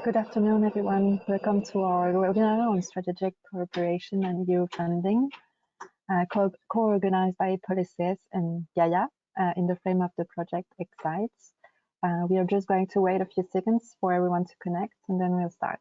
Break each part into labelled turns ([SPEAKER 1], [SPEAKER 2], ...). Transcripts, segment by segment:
[SPEAKER 1] Good afternoon, everyone. Welcome to our webinar on strategic cooperation and EU funding, co-organized by Polycies and Gaia in the frame of the project Excites. We are just going to wait a few seconds for everyone to connect, and then we'll start.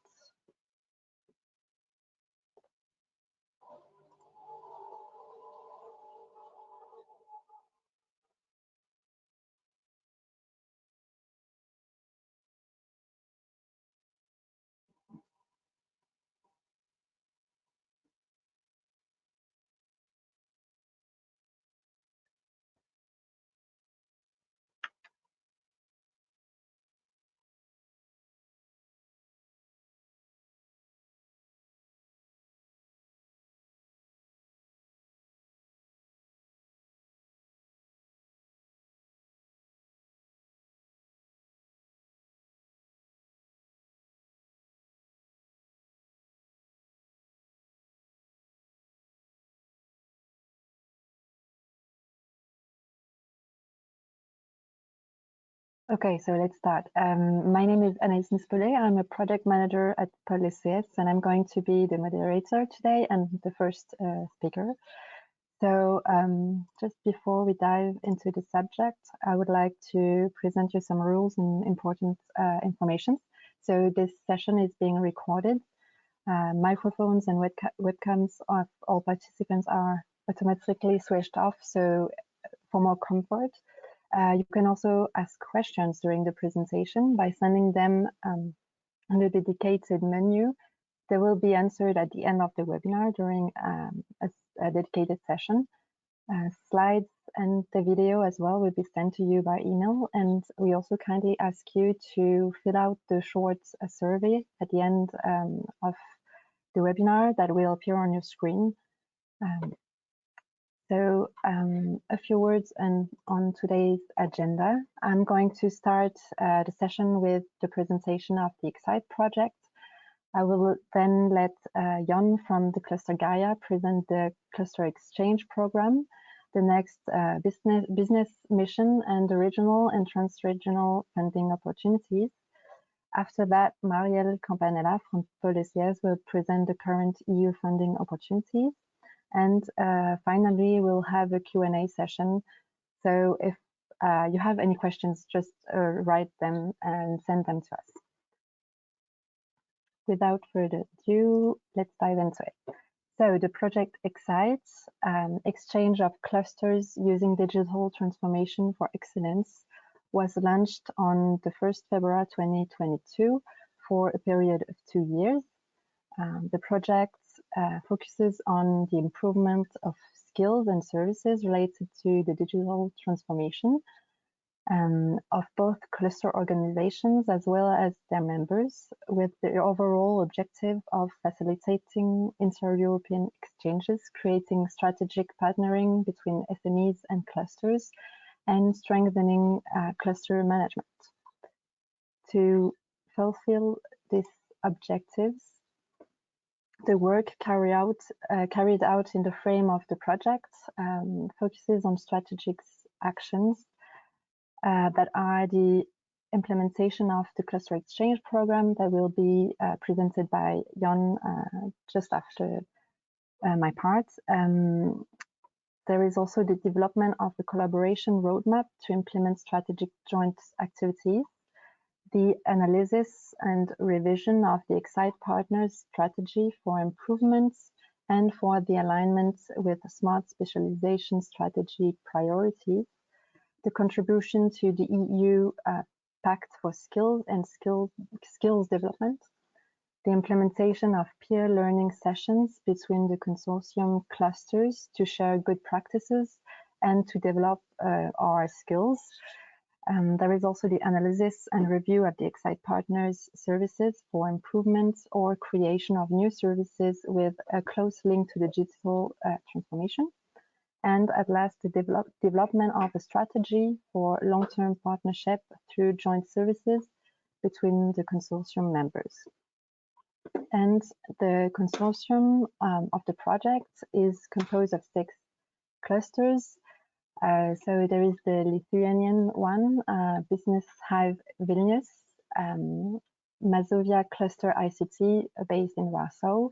[SPEAKER 1] Okay, so let's start. My name is Anaïs Nispelé. I'm a project manager at Polycies, and I'm going to be the moderator today and the first speaker. So just before we dive into the subject, I would like to present you some rules and important information. So this session is being recorded. Microphones and webcams of all participants are automatically switched off, so for more comfort. You can also ask questions during the presentation by sending them on the dedicated menu. They will be answered at the end of the webinar during a dedicated session. Slides and the video as well will be sent to you by email, and we also kindly ask you to fill out the short survey at the end of the webinar that will appear on your screen. So a few words on today's agenda. I'm going to start the session with the presentation of the Excite project. I will then let Jon from the Cluster Gaia present the Cluster Exchange program, the next business mission, and the regional and trans-regional funding opportunities. After that, Marielle Campanella from Polycies will present the current EU funding opportunities. And finally, we'll have a Q&A session. So if you have any questions, just write them and send them to us. Without further ado, let's dive into it. So the project Excites, exchange of clusters using digital transformation for excellence, was launched on the 1st February 2022 for a period of 2 years. The project focuses on the improvement of skills and services related to the digital transformation of both cluster organizations as well as their members, with the overall objective of facilitating inter-European exchanges, creating strategic partnering between SMEs and clusters, and strengthening cluster management. To fulfill these objectives, the work carried out in the frame of the project focuses on strategic actions that are the implementation of the Cluster Exchange program that will be presented by Jon just after my part. There is also the development of the collaboration roadmap to implement strategic joint activities, the analysis and revision of the Excite partners strategy for improvements and for the alignment with the smart specialization strategy priorities, the contribution to the EU Pact for Skills and Skills Development, the implementation of peer learning sessions between the consortium clusters to share good practices and to develop our skills. There is also the analysis and review of the Excite partners services for improvements or creation of new services with a close link to the digital transformation. And at last, the development of a strategy for long-term partnership through joint services between the consortium members. And the consortium of the project is composed of 6 clusters. So there is the Lithuanian one, Business Hive Vilnius, Mazovia Cluster ICT based in Warsaw,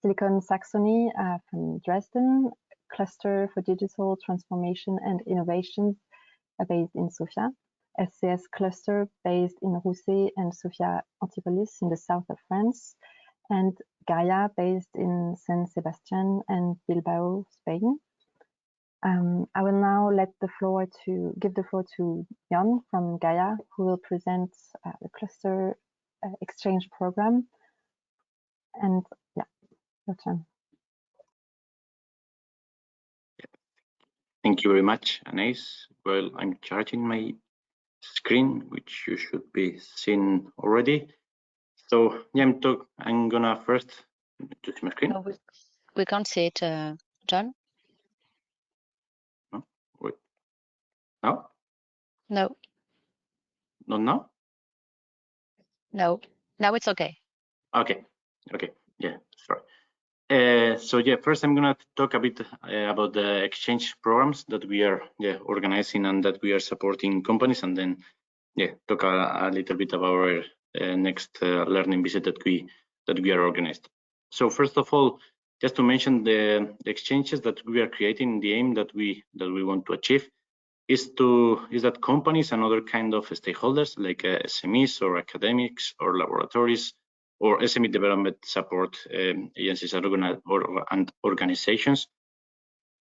[SPEAKER 1] Silicon Saxony from Dresden, Cluster for Digital Transformation and Innovations based in Sofia, SCS Cluster based in Roussy and Sofia Antipolis in the south of France, and Gaia based in San Sebastian and Bilbao, Spain. I will now give the floor to Jan from Gaia, who will present the cluster exchange program. And yeah, your turn.
[SPEAKER 2] Thank you very much, Anais. Well, I'm charging my screen, which you should be seeing already. So yeah, I'm gonna first switch my screen.
[SPEAKER 3] No, we can't see it, John.
[SPEAKER 2] No, wait. Now?
[SPEAKER 3] No.
[SPEAKER 2] Not now?
[SPEAKER 3] No. Now it's okay.
[SPEAKER 2] Okay. Yeah, sorry. So yeah, first I'm gonna talk a bit about the exchange programs that we are organizing and that we are supporting companies, and then talk a little bit about our next learning visit that we are organized. So first of all, just to mention the exchanges that we are creating, the aim that we want to achieve is that companies and other kind of stakeholders like SMEs or academics or laboratories or SME development support agencies and organizations,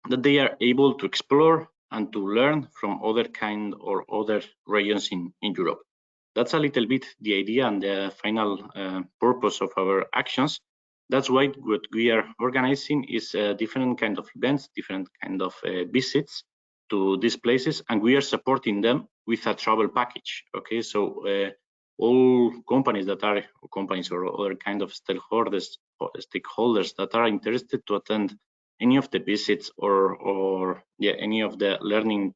[SPEAKER 2] that they are able to explore and to learn from other kind or other regions in Europe. That's a little bit the idea and the final purpose of our actions. That's why what we are organizing is different kind of events, different kind of visits to these places, and we are supporting them with a travel package. Okay, so all companies or other kind of stakeholders that are interested to attend any of the visits or any of the learning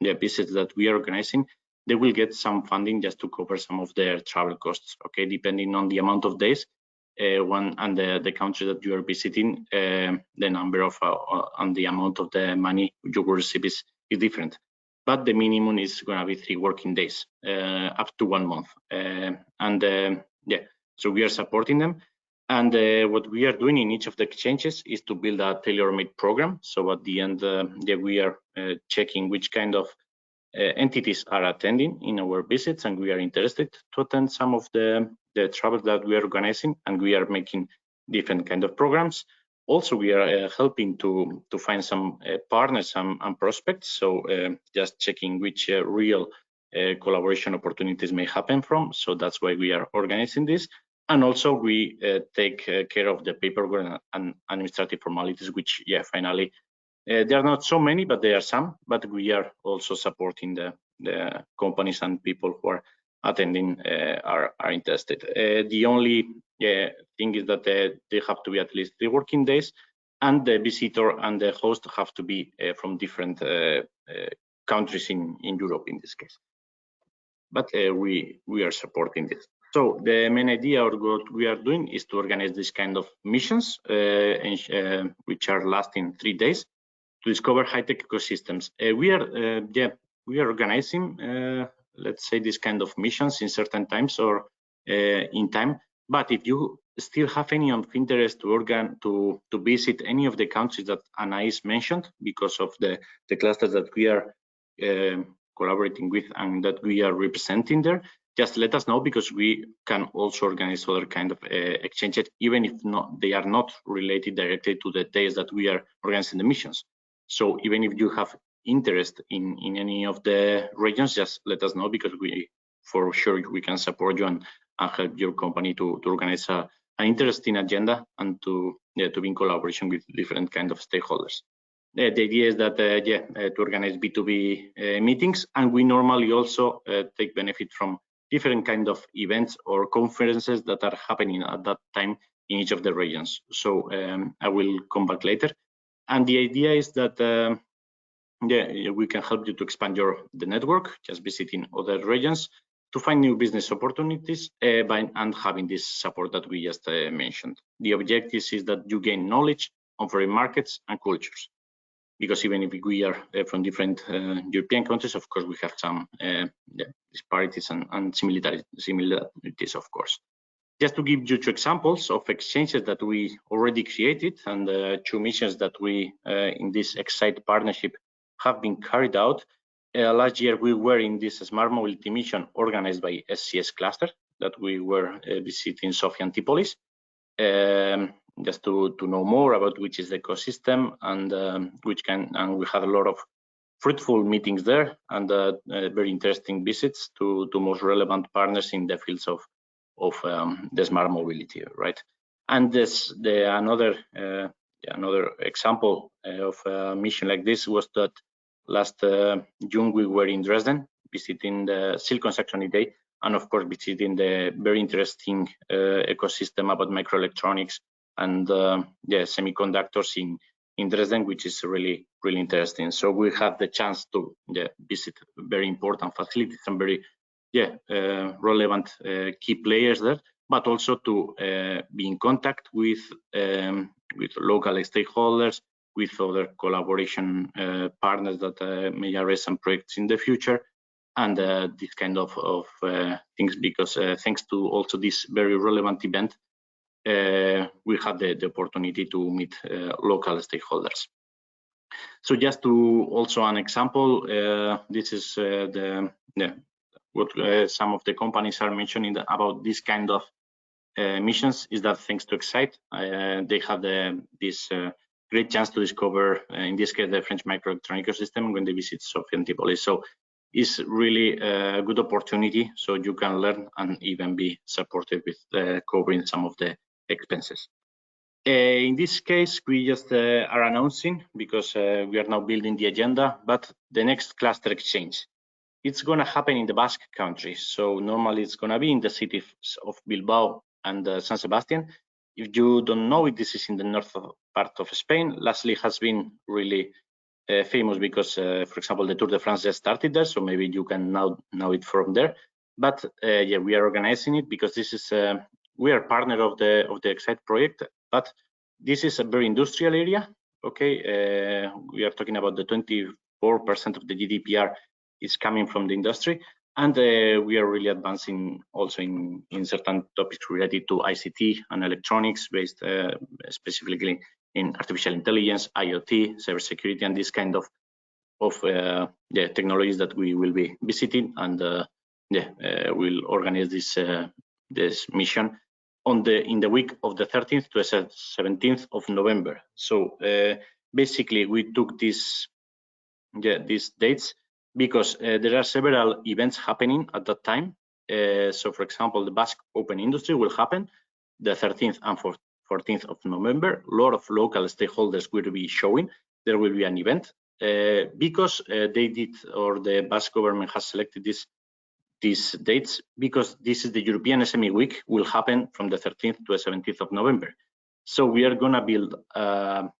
[SPEAKER 2] visits that we are organizing, they will get some funding just to cover some of their travel costs. Okay, depending on the amount of days and the country that you are visiting, the number of and the amount of the money you will receive is different. But the minimum is going to be 3 working days, up to 1 month. So we are supporting them. And what we are doing in each of the exchanges is to build a tailor-made program. So at the end, we are checking which kind of entities are attending in our visits, and we are interested to attend some of the travel that we are organizing, and we are making different kind of programs. Also, we are helping to find some partners and prospects. So just checking which real collaboration opportunities may happen from. So that's why we are organizing this. And also we take care of the paperwork and administrative formalities, which finally there are not so many, but there are some. But we are also supporting the companies and people who are attending are interested. The only thing is that they have to be at least 3 working days, and the visitor and the host have to be from different countries in Europe in this case. But we are supporting this. So the main idea of what we are doing is to organize this kind of missions, which are lasting 3 days, to discover high-tech ecosystems. We are organizing, let's say, this kind of missions in certain times or in time. But if you still have any of interest to visit any of the countries that Anais mentioned, because of the clusters that we are collaborating with and that we are representing there, just let us know, because we can also organize other kind of exchanges, even if they are not related directly to the days that we are organizing the missions. So even if you have interest in any of the regions, just let us know, because for sure we can support you and help your company to organize an interesting agenda and to be in collaboration with different kind of stakeholders. The idea is that to organize B2B meetings, and we normally also take benefit from different kind of events or conferences that are happening at that time in each of the regions. So I will come back later. And the idea is that we can help you to expand the network, just visiting other regions, to find new business opportunities and having this support that we just mentioned. The objective is that you gain knowledge on foreign markets and cultures, because even if we are from different European countries, of course we have some disparities and similarities, of course. Just to give you 2 examples of exchanges that we already created and 2 missions that we, in this Excite partnership, have been carried out. Last year, we were in this Smart Mobility mission organized by SCS Cluster that we were visiting Sofia and Antipolis, just to know more about which is the ecosystem and and we had a lot of fruitful meetings there and very interesting visits to most relevant partners in the fields of the smart mobility, right? And another example of a mission like this was that last June we were in Dresden visiting the Silicon Saxony Day, and of course visiting the very interesting ecosystem about microelectronics and semiconductors in Dresden, which is really interesting. So we had the chance to visit very important facilities and very relevant key players there, but also to be in contact with local stakeholders, with other collaboration partners that may arise some projects in the future, and this kind of things, because thanks to also this very relevant event, we had the opportunity to meet local stakeholders. So just to also an example, this is what some of the companies are mentioning about this kind of missions, is that thanks to Excite, they have this great chance to discover, in this case, the French microelectronic ecosystem when they visit Sofia and Antipolis. So it's really a good opportunity, so you can learn and even be supported with covering some of the expenses. In this case, we just are announcing, because we are now building the agenda, but the next cluster exchange, it's going to happen in the Basque country. So normally it's going to be in the cities of Bilbao and San Sebastian. If you don't know it, this is in the north part of Spain. Lastly, has been really famous because, for example, the Tour de France just started there, so maybe you can now know it from there. But we are organizing it because this is we are partner of the Excite project, but this is a very industrial area. Okay, we are talking about the 24% of the GDPR is coming from the industry, and we are really advancing also in certain topics related to ICT and electronics, based specifically in artificial intelligence, IoT, cybersecurity, and this kind of technologies that we will be visiting, and we'll organize this mission in the week of the 13th to the 17th of November. So basically, we took these dates because there are several events happening at that time. So, for example, the Basque Open Industry will happen the 13th and 14th of November. A lot of local stakeholders will be showing. There will be an event because they did, or the Basque government has selected these dates because this is the European SME Week, will happen from the 13th to the 17th of November. So we are going to build an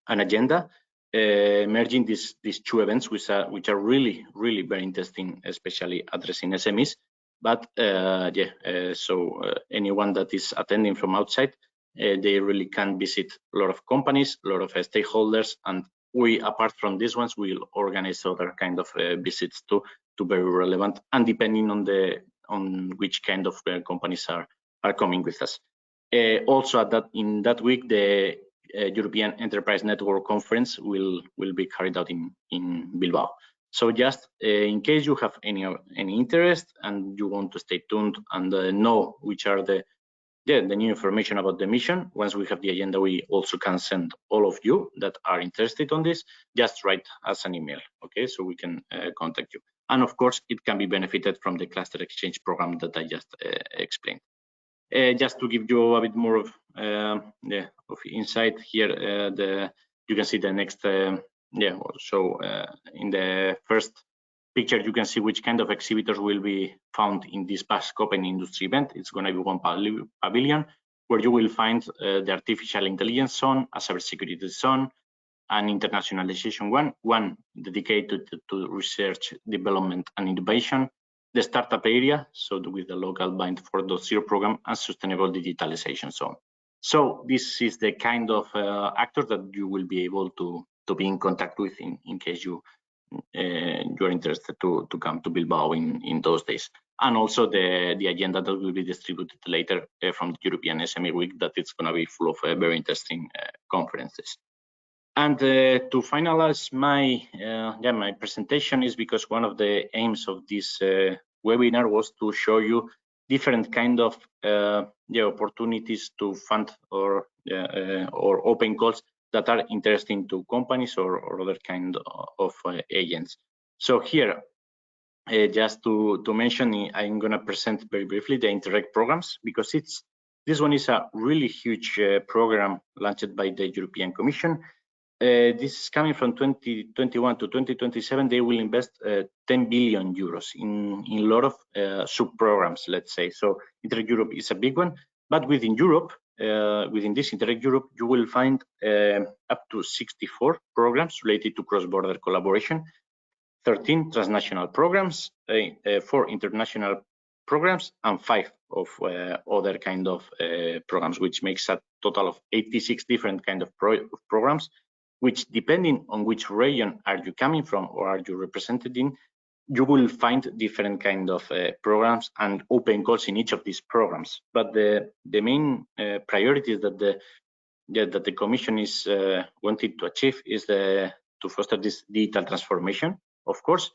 [SPEAKER 2] agenda merging these 2 events, which are really very interesting, especially addressing SMEs. But so anyone that is attending from outside, they really can visit a lot of companies, a lot of stakeholders, and we, apart from these ones, will organize other kind of visits to very relevant, and depending on which kind of companies are coming with us. Also, in that week, the European Enterprise Network Conference will be carried out in Bilbao. So just in case you have any interest and you want to stay tuned and know which are the new information about the mission, once we have the agenda, we also can send all of you that are interested on this, just write us an email, okay, so we can contact you. And of course, it can be benefited from the cluster exchange program that I just explained. Just to give you a bit more of insight here, you can see the next, so in the first picture, you can see which kind of exhibitors will be found in this Basque Open Industry event. It's going to be one pavilion where you will find the artificial intelligence zone, a cybersecurity zone, an internationalization one dedicated to research, development, and innovation, the startup area, so with the local Bind 4.0 program, and sustainable digitalization zone. So this is the kind of actors that you will be able to be in contact with in case you you're interested to come to Bilbao in those days. And also the agenda that will be distributed later from the European SME Week, that it's going to be full of very interesting conferences. And to finalize my my presentation is because one of the aims of this webinar was to show you different kind of opportunities to fund or open calls that are interesting to companies or other kind of agents. So here, just to mention, I'm going to present very briefly the Interreg programs, because this one is a really huge program launched by the European Commission. This is coming from 2021 to 2027. They will invest 10 billion euros in a lot of sub-programs, let's say. So Interreg Europe is a big one, but within Europe, within this Interreg Europe, you will find up to 64 programs related to cross-border collaboration, 13 transnational programs, 4 international programs, and 5 of other kind of programs, which makes a total of 86 different kind of programs, which, depending on which region are you coming from or are you represented in, you will find different kind of programs and open calls in each of these programs. But the main priorities that the Commission is wanting to achieve is to foster this digital transformation, of course,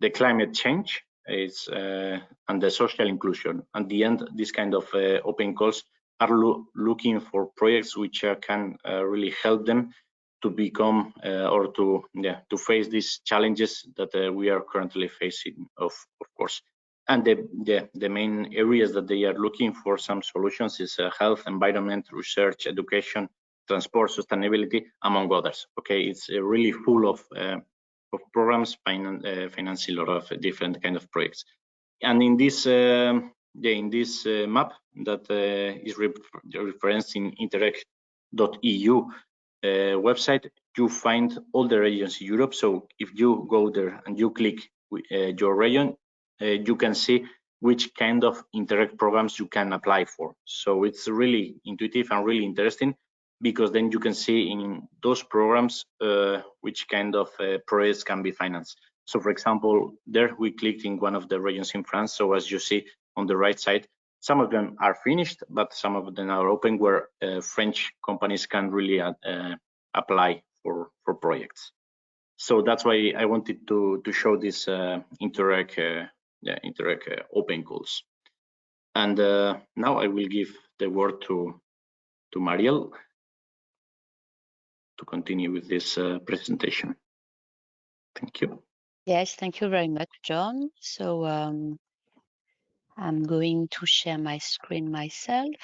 [SPEAKER 2] the climate change is and the social inclusion. At the end, this kind of open calls are looking for projects which can really help them to become or to face these challenges that we are currently facing, of course. And the main areas that they are looking for some solutions is health, environment, research, education, transport, sustainability, among others. Okay, it's really full of programs financing a lot of different kind of projects. And in this map that is referenced in interreg.eu website, you find all the regions in Europe. So if you go there and you click your region, you can see which kind of Interreg programs you can apply for. So it's really intuitive and really interesting, because then you can see in those programs which kind of projects can be financed. So for example, there we clicked in one of the regions in France. So as you see on the right side, some of them are finished, but some of them are open, where French companies can really apply for projects. So that's why I wanted to show this Interreg open calls. And now I will give the word to Mariel to continue with this presentation. Thank you.
[SPEAKER 3] Yes, thank you very much, John. So I'm going to share my screen myself.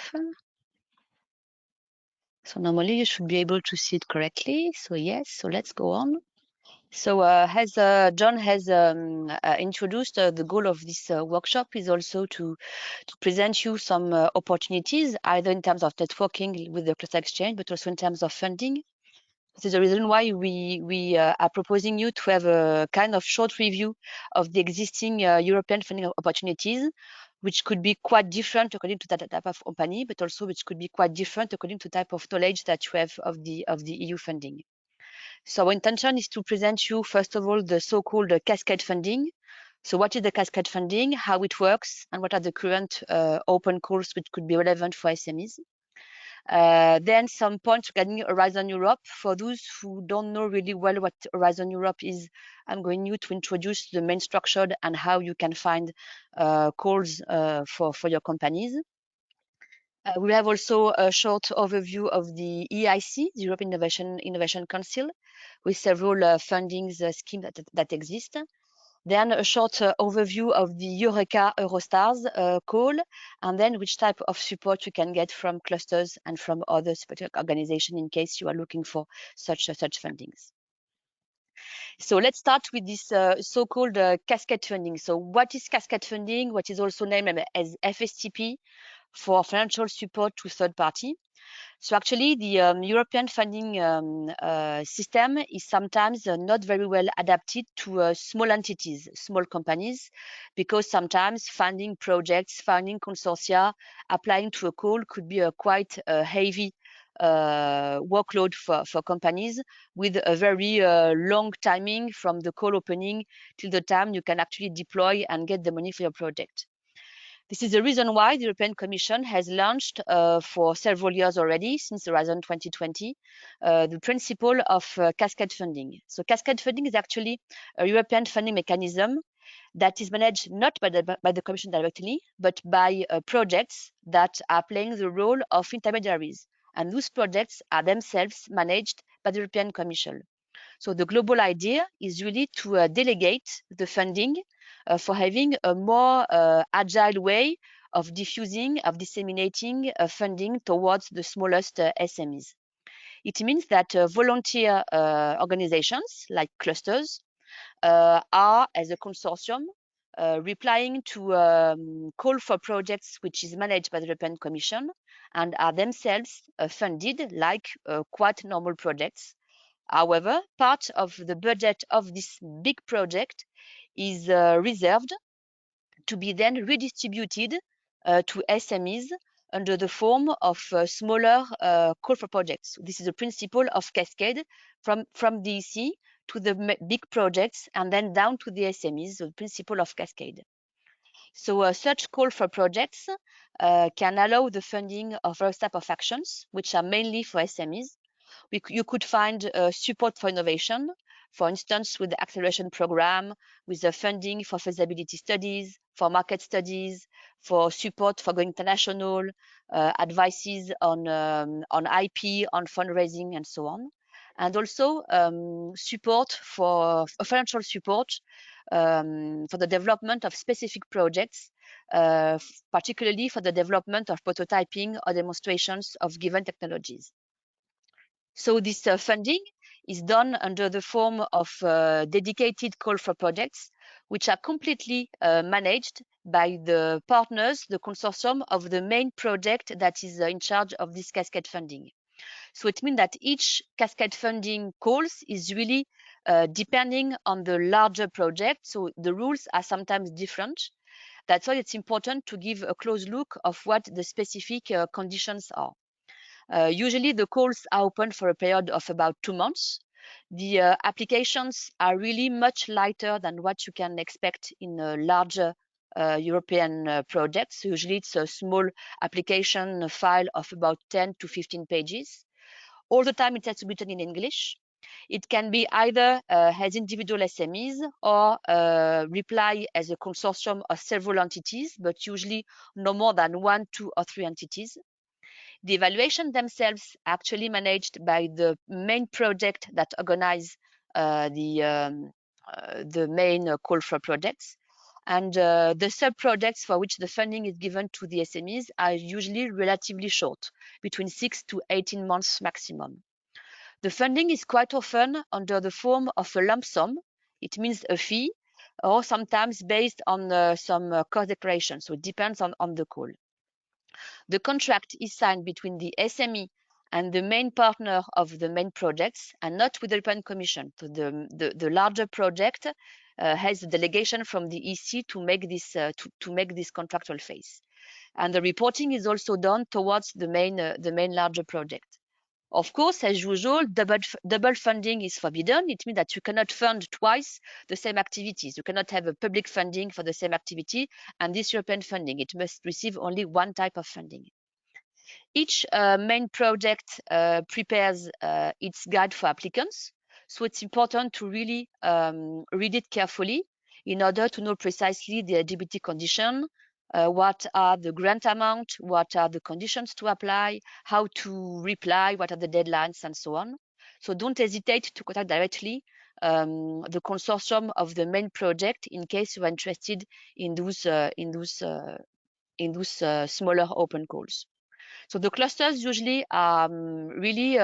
[SPEAKER 3] So normally you should be able to see it correctly. So yes, so let's go on. So as John has introduced, the goal of this workshop is also to present you some opportunities, either in terms of networking with the Cluster Exchange, but also in terms of funding. This is the reason why we are proposing you to have a kind of short review of the existing European funding opportunities, which could be quite different according to that type of company, but also which could be quite different according to type of knowledge that you have of the EU funding. So our intention is to present you, first of all, the so-called cascade funding. So what is the cascade funding, how it works, and what are the current open calls which could be relevant for SMEs. Then some points regarding Horizon Europe. For those who don't know really well what Horizon Europe is, I'm going to introduce the main structure and how you can find calls for your companies. We have also a short overview of the EIC, the European Innovation Council, with several fundings schemes that exist. Then a short overview of the Eureka Eurostars call, and then which type of support you can get from clusters and from other support organizations in case you are looking for such fundings. So let's start with this so-called cascade funding. So what is cascade funding? What is also named as FSTP, for financial support to third party. So actually the European funding system is sometimes not very well adapted to small entities, small companies, because sometimes funding projects, funding consortia, applying to a call could be a quite heavy workload for companies, with a very long timing from the call opening till the time you can actually deploy and get the money for your project. This is the reason why the European Commission has launched for several years already, since Horizon 2020, the principle of cascade funding. So cascade funding is actually a European funding mechanism that is managed not by the Commission directly, but by projects that are playing the role of intermediaries. And those projects are themselves managed by the European Commission. So the global idea is really to delegate the funding for having a more agile way of diffusing, of disseminating funding towards the smallest SMEs. It means that volunteer organizations like clusters are, as a consortium, replying to call for projects which is managed by the European Commission and are themselves funded like quite normal projects. However, part of the budget of this big project is reserved to be then redistributed to SMEs under the form of smaller call for projects. This is a principle of cascade from the EC to the big projects and then down to the SMEs, the principle of cascade. So such call for projects can allow the funding of various types of actions, which are mainly for SMEs. You could find support for innovation, for instance, with the acceleration program, with the funding for feasibility studies, for market studies, for support for going international, advices on IP, on fundraising, and so on. And also support for financial support for the development of specific projects, particularly for the development of prototyping or demonstrations of given technologies. So this funding is done under the form of dedicated call for projects, which are completely managed by the partners, the consortium of the main project that is in charge of this cascade funding. So it means that each cascade funding calls is really depending on the larger project. So the rules are sometimes different. That's why it's important to give a close look of what the specific conditions are. Usually the calls are open for a period of about 2 months. The applications are really much lighter than what you can expect in a larger European projects. Usually it's a small application file of about 10 to 15 pages. All the time it has to be written in English. It can be either as individual SMEs or reply as a consortium of several entities, but usually no more than 1, 2, or 3 entities. The evaluation themselves are actually managed by the main project that organize the main call for projects. And the sub-projects for which the funding is given to the SMEs are usually relatively short, between 6 to 18 months maximum. The funding is quite often under the form of a lump sum. It means a fee, or sometimes based on some cost declaration. So it depends on the call. The contract is signed between the SME and the main partner of the main projects, and not with the European Commission. So the larger project has a delegation from the EC to make this contractual phase, and the reporting is also done towards the main larger project. Of course, as usual, double funding is forbidden. It means that you cannot fund twice the same activities. You cannot have a public funding for the same activity and this European funding. It must receive only one type of funding. Each main project prepares its guide for applicants. So it's important to really read it carefully in order to know precisely the eligibility condition, what are the grant amount, what are the conditions to apply, how to reply, what are the deadlines, and so on. So don't hesitate to contact directly the consortium of the main project in case you are interested in those smaller open calls. So the clusters usually are really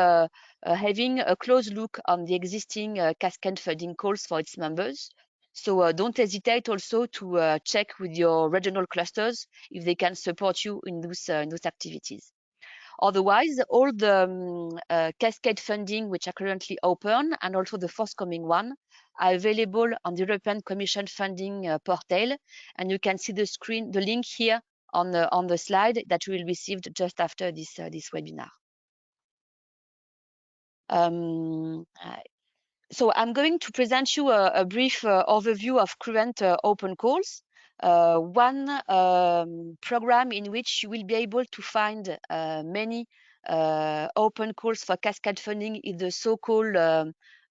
[SPEAKER 3] having a close look on the existing cascade funding calls for its members. So don't hesitate also to check with your regional clusters if they can support you in those activities. Otherwise, all the cascade funding which are currently open and also the forthcoming one are available on the European Commission funding portal, and you can see the link here on the slide that you will receive just after this webinar. So I'm going to present you a brief overview of current open calls. One program in which you will be able to find many open calls for cascade funding is the so-called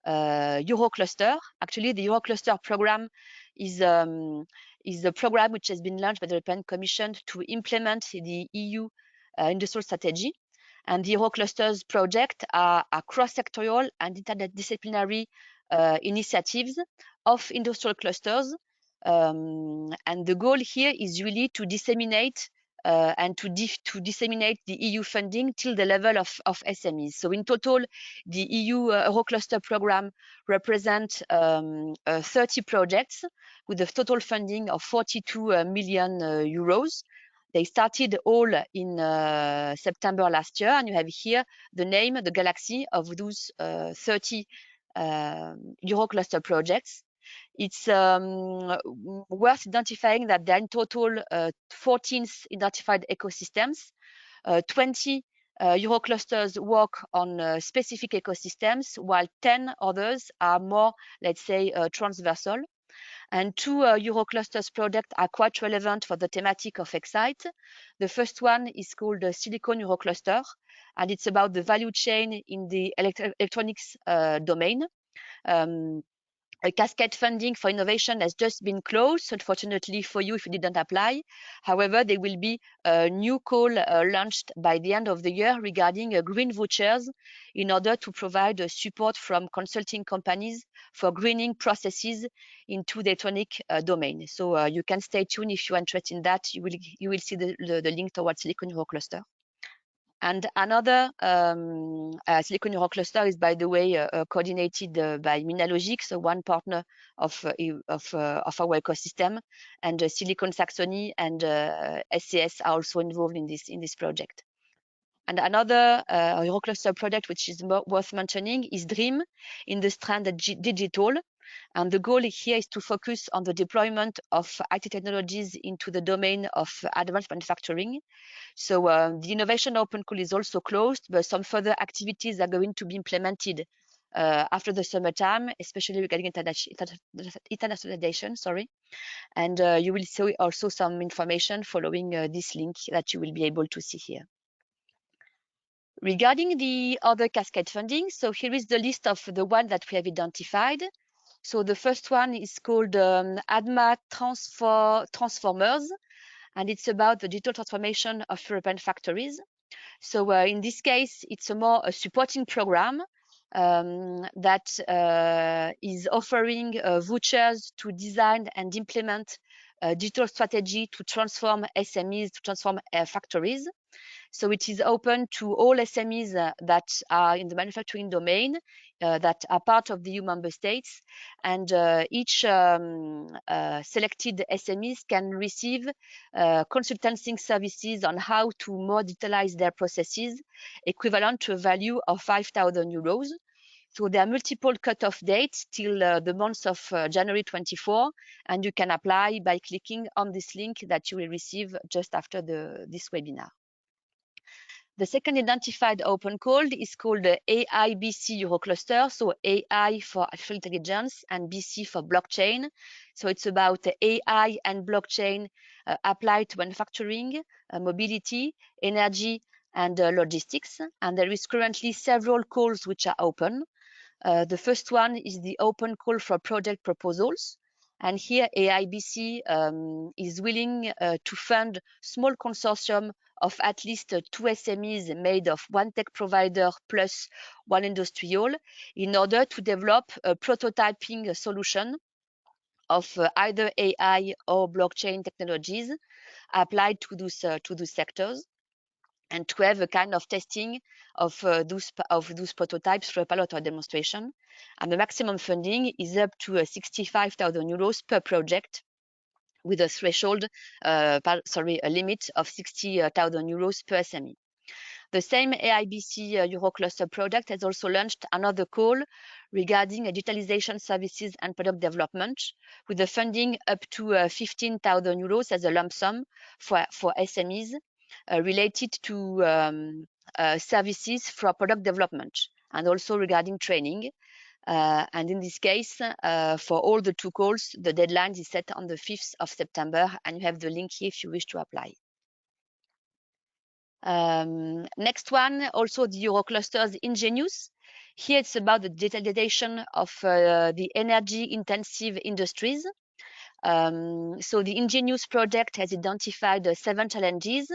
[SPEAKER 3] Eurocluster. Actually, the Eurocluster program is the program which has been launched by the European Commission to implement the EU industrial strategy. And the Euroclusters project are cross-sectorial and interdisciplinary initiatives of industrial clusters. And the goal here is really to disseminate and to disseminate the EU funding till the level of SMEs. So in total, the EU Eurocluster program represents 30 projects with a total funding of 42 million euros. They started all in September last year, and you have here the name, the galaxy of those 30 Eurocluster projects. It's worth identifying that there are in total 14 identified ecosystems. 20 Euroclusters work on specific ecosystems, while 10 others are more, let's say, transversal. And 2 Euroclusters projects are quite relevant for the thematic of Excite. The first one is called the Silicon Eurocluster, and it's about the value chain in the electronics domain. A cascade funding for innovation has just been closed, unfortunately for you if you didn't apply. However, there will be a new call launched by the end of the year regarding green vouchers in order to provide support from consulting companies for greening processes into the electronic domain. So you can stay tuned if you're interested in that. You will see the link towards Silicon Eurocluster. And another Silicon Eurocluster is, by the way, coordinated by Minalogic, so one partner of our ecosystem, and Silicon Saxony and SCS are also involved in this project. And another Eurocluster project which is worth mentioning is DREAM in the strand digital. And the goal here is to focus on the deployment of IT technologies into the domain of advanced manufacturing. So the innovation open call is also closed, but some further activities are going to be implemented after the summertime, especially regarding internationalization, And you will see also some information following this link that you will be able to see here. Regarding the other cascade funding, so here is the list of the one that we have identified. So the first one is called ADMA Transformers, and it's about the digital transformation of European factories. So in this case, it's a supporting program that is offering vouchers to design and implement a digital strategy to transform SMEs, to transform factories. So it is open to all SMEs that are in the manufacturing domain that are part of the EU member states, and each selected SMEs can receive consulting services on how to more digitalize their processes, equivalent to a value of 5,000 euros. So there are multiple cutoff dates till the month of January 24, and you can apply by clicking on this link that you will receive just after this webinar. The second identified open call is called the AI-BC Eurocluster, so AI for artificial intelligence and BC for blockchain. So it's about AI and blockchain applied to manufacturing, mobility, energy, and logistics. And there is currently several calls which are open. The first one is the open call for project proposals. And here AI-BC is willing to fund small consortium of at least 2 SMEs made of one tech provider plus one industrial in order to develop a prototyping solution of either AI or blockchain technologies applied to those sectors, and to have a kind of testing of those prototypes for a pilot or demonstration. And the maximum funding is up to 65,000 euros per project, with a threshold, a limit of 60,000 euros per SME. The same AI-BC Eurocluster project has also launched another call regarding digitalization services and product development, with the funding up to 15,000 euros as a lump sum for SMEs related to services for product development. and also regarding training. And in this case, for all the 2 calls, the deadline is set on the 5th of September, and you have the link here if you wish to apply. Next one, also the Euroclusters Ingenious. Here it's about the digitalization of the energy-intensive industries. So the Ingenious project has identified 7 challenges,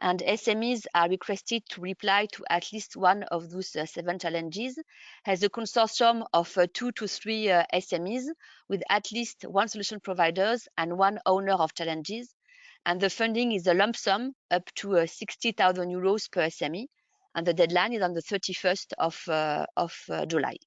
[SPEAKER 3] and SMEs are requested to reply to at least one of those 7 challenges, as a consortium of 2 to 3 SMEs with at least 1 solution providers and 1 owner of challenges. And the funding is a lump sum up to 60,000 euros per SME, and the deadline is on the 31st of July.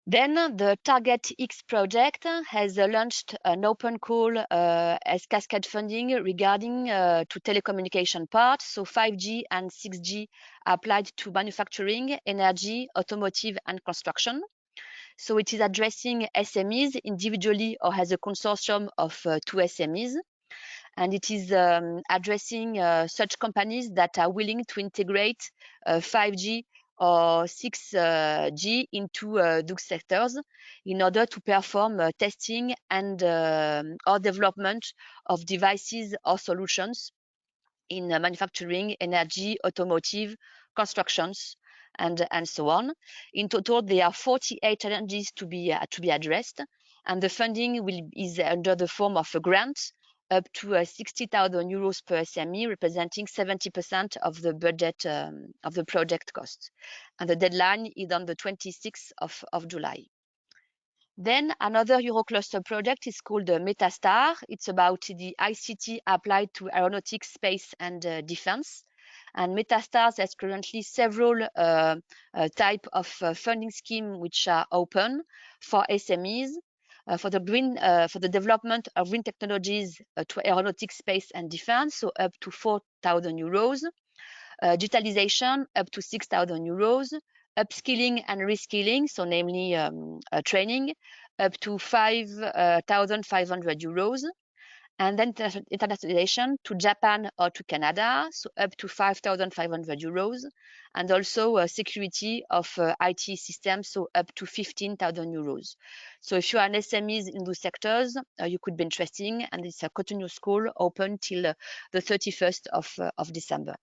[SPEAKER 3] Then the Target X project has launched an open call as cascade funding regarding to telecommunication part, so 5G and 6G applied to manufacturing, energy, automotive, and construction. So it is addressing SMEs individually or as a consortium of 2 SMEs. And it is addressing such companies that are willing to integrate 5G or 6G into those sectors in order to perform testing and or development of devices or solutions in manufacturing, energy, automotive, constructions, and so on. In total, there are 48 challenges to be addressed, and the funding is under the form of a grant up to 60,000 euros per SME, representing 70% of the budget of the project cost. And the deadline is on the 26th of July. Then another Eurocluster project is called Metastar. It's about the ICT applied to aeronautics, space, and defense. And Metastars has currently several type of funding scheme which are open for SMEs. For the development of green technologies to aeronautics, space, and defense, so up to 4,000 euros. Digitalization up to 6,000 euros. Upskilling and reskilling, so namely training, up to 5,500 euros. And then internationalization to Japan or to Canada, so up to 5,500 euros. And also security of IT systems, so up to 15,000 euros. So if you are an SMEs in those sectors, you could be interesting, and it's a continuous call open till the 31st of December.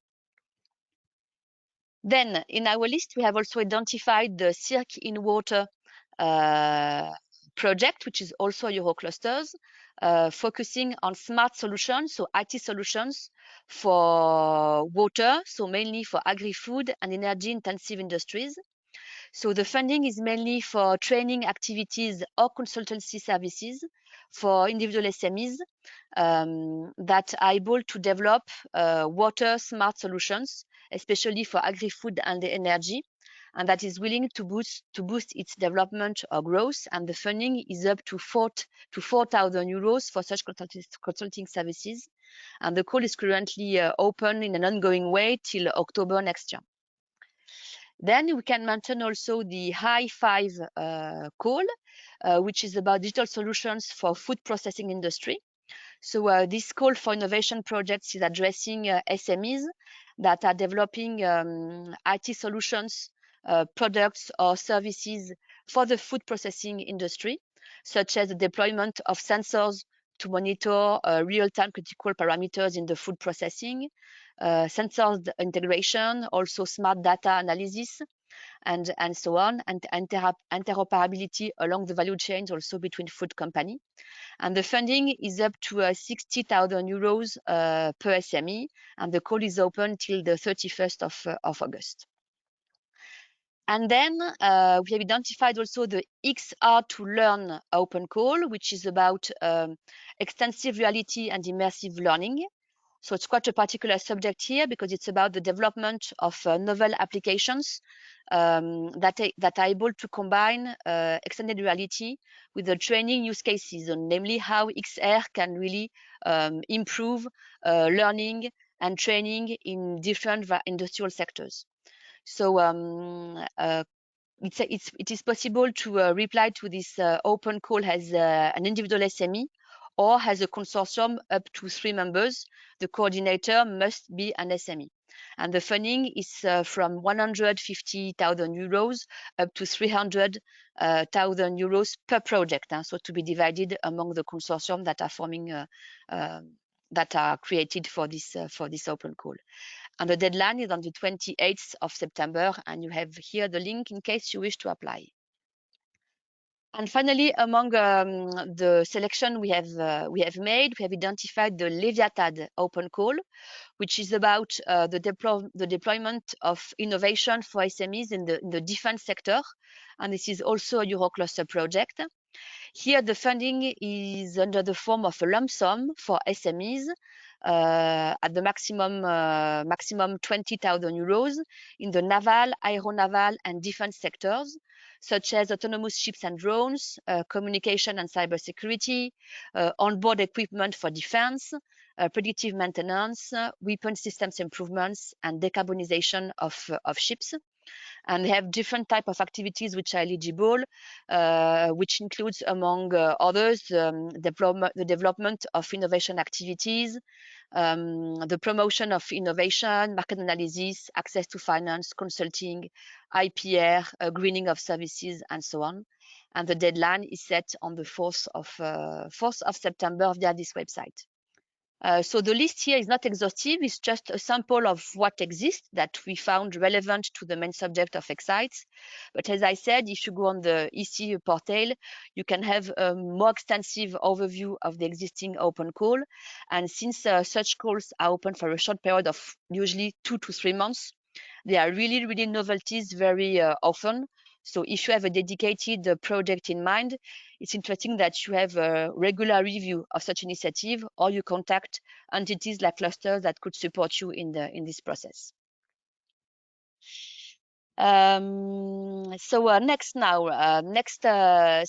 [SPEAKER 3] Then in our list, we have also identified the Circ in Water project, which is also Euroclusters, focusing on smart solutions, so IT solutions for water, so mainly for agri-food and energy-intensive industries. So the funding is mainly for training activities or consultancy services for individual SMEs that are able to develop water smart solutions, especially for agri-food and the energy, and that is willing to boost its development or growth. And the funding is up to 4,000 euros for such consulting services. And the call is currently open in an ongoing way till October next year. Then we can mention also the High Five call, which is about digital solutions for food processing industry. So this call for innovation projects is addressing SMEs that are developing IT solutions, products or services for the food processing industry, such as the deployment of sensors to monitor real-time critical parameters in the food processing, sensors integration, also smart data analysis, and so on, and interoperability along the value chains also between food company. And the funding is up to 60,000 euros per SME, and the call is open till the 31st of August. And then we have identified also the XR2Learn open call, which is about extensive reality and immersive learning. So it's quite a particular subject here because it's about the development of novel applications that are able to combine extended reality with the training use cases, namely how XR can really improve learning and training in different industrial sectors. So it is possible to reply to this open call as an individual SME or has a consortium up to 3 members. The coordinator must be an SME. And the funding is from 150,000 euros up to 300,000 euros per project. So to be divided among the consortium that are forming, that are created for this open call. And the deadline is on the 28th of September, and you have here the link in case you wish to apply. And finally, among the selection we have made, we have identified the Leviatad open call, which is about the deployment of innovation for SMEs in the defense sector. And this is also a Eurocluster project. Here, the funding is under the form of a lump sum for SMEs at the maximum 20,000 euros in the naval, aeronaval, and defense sectors, such as autonomous ships and drones, communication and cybersecurity, onboard equipment for defense, predictive maintenance, weapon systems improvements, and decarbonization of ships. And they have different type of activities which are eligible, which includes, among others, the development of innovation activities, the promotion of innovation, market analysis, access to finance, consulting, IPR, greening of services, and so on. And the deadline is set on the 4th of September via this website. So the list here is not exhaustive, it's just a sample of what exists that we found relevant to the main subject of Excites. But as I said, if you go on the EC portal, you can have a more extensive overview of the existing open call. And since such calls are open for a short period of usually 2 to 3 months, they are really, really novelties very often. So if you have a dedicated project in mind, it's interesting that you have a regular review of such initiative, or you contact entities like clusters that could support you in this process. Next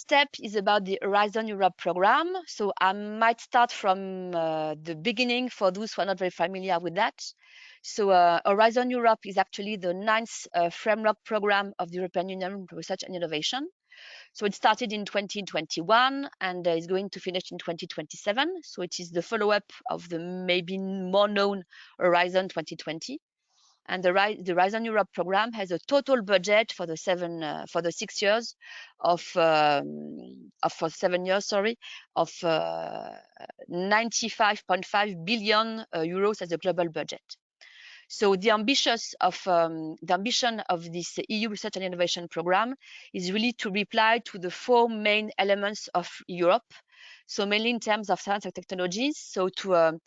[SPEAKER 3] step is about the Horizon Europe program. So I might start from the beginning for those who are not very familiar with that. So Horizon Europe is actually the 9th framework program of the European Union for Research and Innovation. So it started in 2021 and is going to finish in 2027. So it is the follow-up of the maybe more known Horizon 2020. And the Horizon Europe program has a total budget for the 6 years of 95.5 billion euros as a global budget. So the ambition of this EU Research and Innovation Program is really to reply to the 4 main elements of Europe. So mainly in terms of science and technologies. So to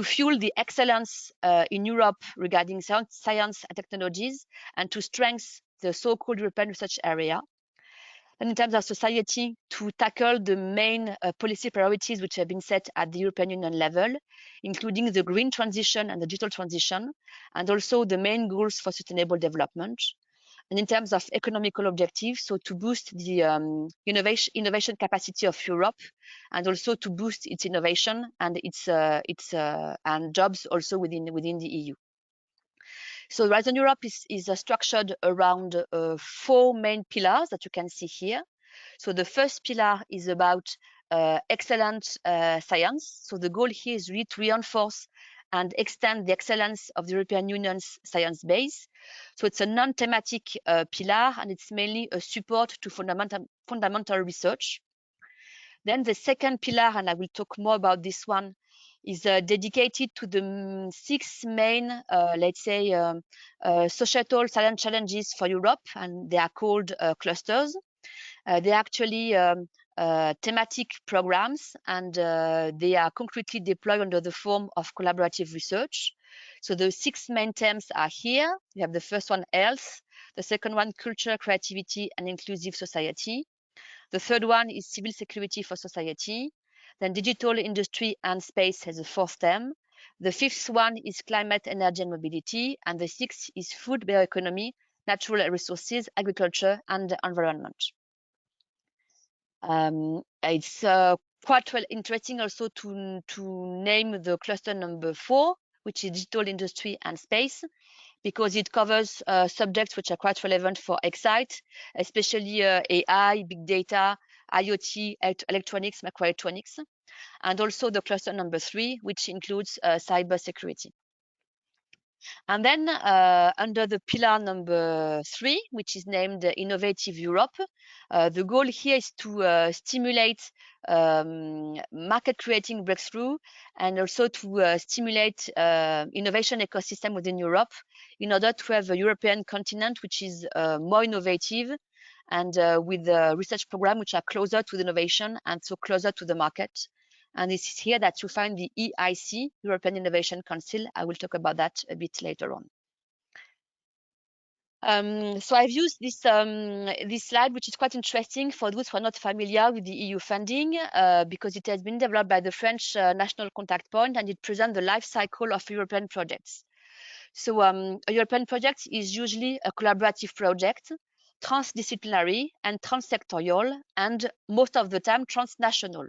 [SPEAKER 3] fuel the excellence in Europe regarding science and technologies, and to strengthen the so-called European research area. And in terms of society, to tackle the main policy priorities which have been set at the European Union level, including the green transition and the digital transition, and also the main goals for sustainable development. And in terms of economical objectives, so to boost the innovation capacity of Europe, and also to boost its innovation and and jobs also within the EU. So Horizon Europe is structured around 4 main pillars that you can see here. So the first pillar is about excellent science. So the goal here is really to reinforce and extend the excellence of the European Union's science base. So it's a non-thematic pillar, and it's mainly a support to fundamental research. Then the second pillar, and I will talk more about this one, is dedicated to the 6 main, let's say, societal science challenges for Europe, and they are called clusters. They're actually thematic programs, and they are concretely deployed under the form of collaborative research. So the 6 main themes are here. We have the first one, health. The second one, culture, creativity, and inclusive society. The third one is civil security for society. Then digital industry and space has a 4th theme. The 5th one is climate, energy, and mobility. And the 6th is food, bioeconomy, natural resources, agriculture, and environment. It's quite well interesting also to name the cluster number 4, which is digital industry and space, because it covers subjects which are quite relevant for Excite, especially AI, big data, IoT, electronics, microelectronics, and also the cluster number 3, which includes cybersecurity. And then under the pillar number 3, which is named Innovative Europe, the goal here is to stimulate market creating breakthrough and also to stimulate innovation ecosystem within Europe in order to have a European continent which is more innovative and with research programs which are closer to the innovation and so closer to the market. And this is here that you find the EIC, European Innovation Council. I will talk about that a bit later on. So I've used this slide, which is quite interesting for those who are not familiar with the EU funding, because it has been developed by the French National Contact Point, and it presents the life cycle of European projects. So a European project is usually a collaborative project, transdisciplinary and transsectorial, and most of the time transnational.